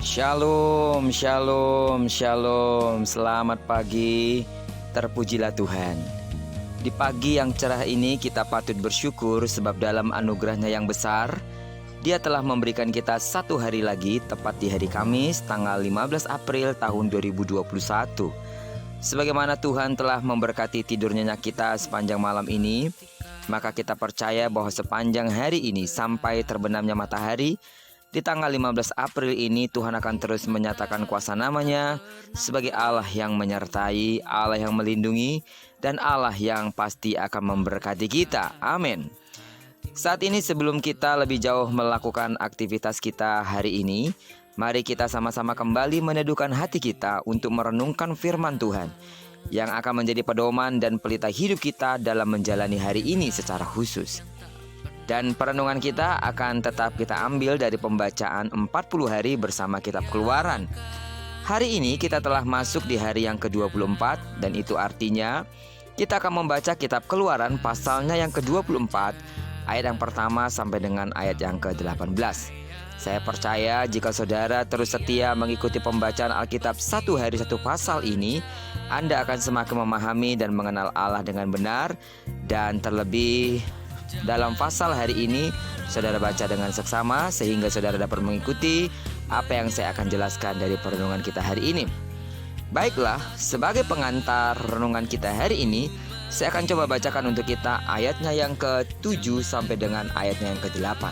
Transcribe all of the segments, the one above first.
Shalom, shalom, shalom. Selamat pagi, terpujilah Tuhan. Di pagi yang cerah ini kita patut bersyukur sebab dalam anugerahnya yang besar, Dia telah memberikan kita satu hari lagi, tepat di hari Kamis, tanggal 15 April tahun 2021. Sebagaimana Tuhan telah memberkati tidur nyenyak kita sepanjang malam ini, maka kita percaya bahwa sepanjang hari ini sampai terbenamnya matahari, di tanggal 15 April ini Tuhan akan terus menyatakan kuasa namanya sebagai Allah yang menyertai, Allah yang melindungi, dan Allah yang pasti akan memberkati kita. Amin. Saat ini sebelum kita lebih jauh melakukan aktivitas kita hari ini, mari kita sama-sama kembali meneduhkan hati kita untuk merenungkan firman Tuhan yang akan menjadi pedoman dan pelita hidup kita dalam menjalani hari ini secara khusus. Dan perenungan kita akan tetap kita ambil dari pembacaan 40 hari bersama kitab Keluaran. Hari ini kita telah masuk di hari yang ke-24 dan itu artinya kita akan membaca kitab Keluaran pasalnya yang ke-24 ayat yang pertama sampai dengan ayat yang ke-18. Saya percaya jika saudara terus setia mengikuti pembacaan Alkitab satu hari satu pasal ini, Anda akan semakin memahami dan mengenal Allah dengan benar. Dan terlebih dalam pasal hari ini, saudara baca dengan seksama sehingga saudara dapat mengikuti apa yang saya akan jelaskan dari perenungan kita hari ini. Baiklah, sebagai pengantar renungan kita hari ini, saya akan coba bacakan untuk kita ayatnya yang ke-7 sampai dengan ayatnya yang ke-8.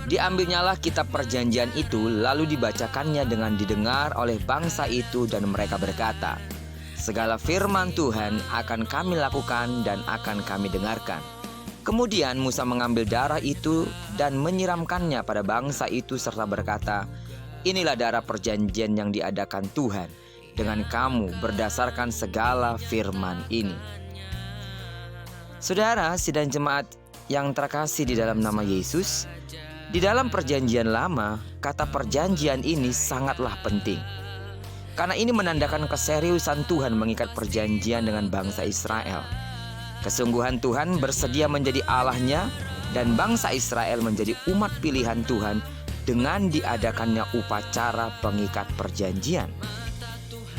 Diambilnyalah kitab perjanjian itu, lalu dibacakannya dengan didengar oleh bangsa itu, dan mereka berkata, segala firman Tuhan akan kami lakukan dan akan kami dengarkan. Kemudian Musa mengambil darah itu dan menyiramkannya pada bangsa itu serta berkata, inilah darah perjanjian yang diadakan Tuhan dengan kamu berdasarkan segala firman ini. Saudara, sidang jemaat yang terkasih di dalam nama Yesus, di dalam perjanjian lama, kata perjanjian ini sangatlah penting. Karena ini menandakan keseriusan Tuhan mengikat perjanjian dengan bangsa Israel. Kesungguhan Tuhan bersedia menjadi Allahnya dan bangsa Israel menjadi umat pilihan Tuhan dengan diadakannya upacara pengikat perjanjian.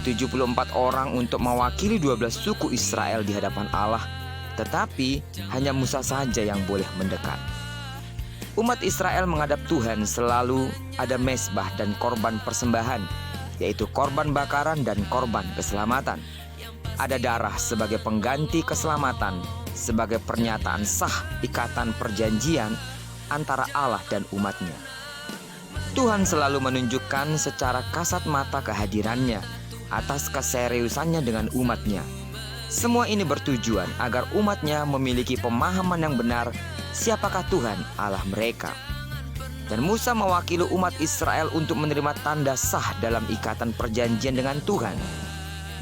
74 orang untuk mewakili 12 suku Israel di hadapan Allah, tetapi hanya Musa saja yang boleh mendekat. Umat Israel menghadap Tuhan selalu ada mezbah dan korban persembahan, yaitu korban bakaran dan korban keselamatan. Ada darah sebagai pengganti keselamatan, sebagai pernyataan sah ikatan perjanjian antara Allah dan umatnya. Tuhan selalu menunjukkan secara kasat mata kehadirannya atas keseriusannya dengan umatnya. Semua ini bertujuan agar umatnya memiliki pemahaman yang benar siapakah Tuhan Allah mereka. Dan Musa mewakili umat Israel untuk menerima tanda sah dalam ikatan perjanjian dengan Tuhan,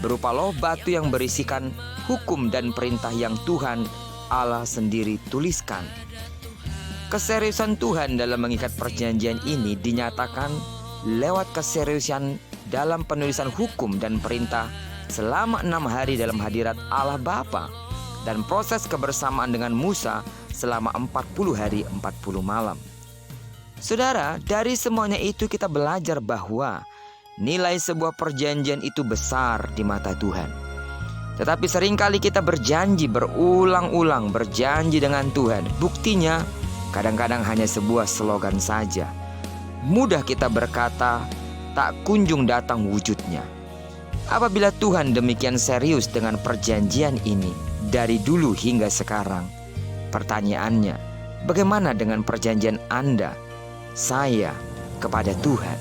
berupa loh batu yang berisikan hukum dan perintah yang Tuhan Allah sendiri tuliskan. Keseriusan Tuhan dalam mengikat perjanjian ini dinyatakan lewat keseriusan dalam penulisan hukum dan perintah selama 6 hari dalam hadirat Allah Bapa, dan proses kebersamaan dengan Musa selama 40 hari 40 malam. Saudara, dari semuanya itu kita belajar bahwa nilai sebuah perjanjian itu besar di mata Tuhan. Tetapi seringkali kita berjanji berulang-ulang berjanji dengan Tuhan. Buktinya kadang-kadang hanya sebuah slogan saja. Mudah kita berkata, tak kunjung datang wujudnya. Apabila Tuhan demikian serius dengan perjanjian ini dari dulu hingga sekarang, pertanyaannya, bagaimana dengan perjanjian Anda, saya kepada Tuhan?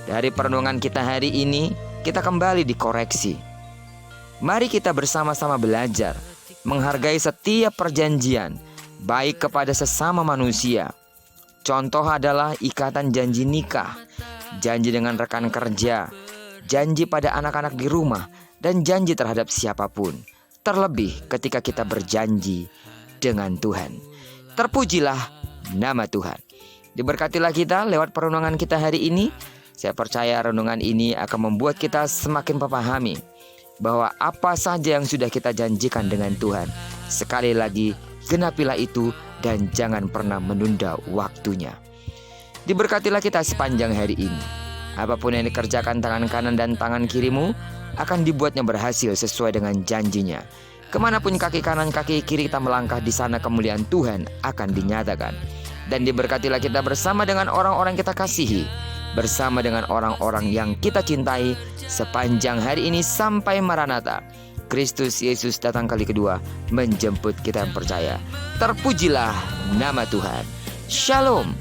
Dari perenungan kita hari ini, kita kembali dikoreksi. Mari kita bersama-sama belajar menghargai setiap perjanjian, baik kepada sesama manusia. Contoh adalah ikatan janji nikah, janji dengan rekan kerja, janji pada anak-anak di rumah, dan janji terhadap siapapun. Terlebih ketika kita berjanji dengan Tuhan. Terpujilah nama Tuhan. Diberkatilah kita lewat perenungan kita hari ini. Saya percaya renungan ini akan membuat kita semakin memahami bahwa apa saja yang sudah kita janjikan dengan Tuhan, sekali lagi genapilah itu dan jangan pernah menunda waktunya. Diberkatilah kita sepanjang hari ini. Apapun yang dikerjakan tangan kanan dan tangan kirimu akan dibuatnya berhasil sesuai dengan janjinya. Kemanapun kaki kanan kaki kiri kita melangkah, di sana kemuliaan Tuhan akan dinyatakan. Dan diberkatilah kita bersama dengan orang-orang kita kasihi, bersama dengan orang-orang yang kita cintai sepanjang hari ini sampai Maranatha. Kristus Yesus datang kali kedua menjemput kita yang percaya. Terpujilah nama Tuhan. Shalom.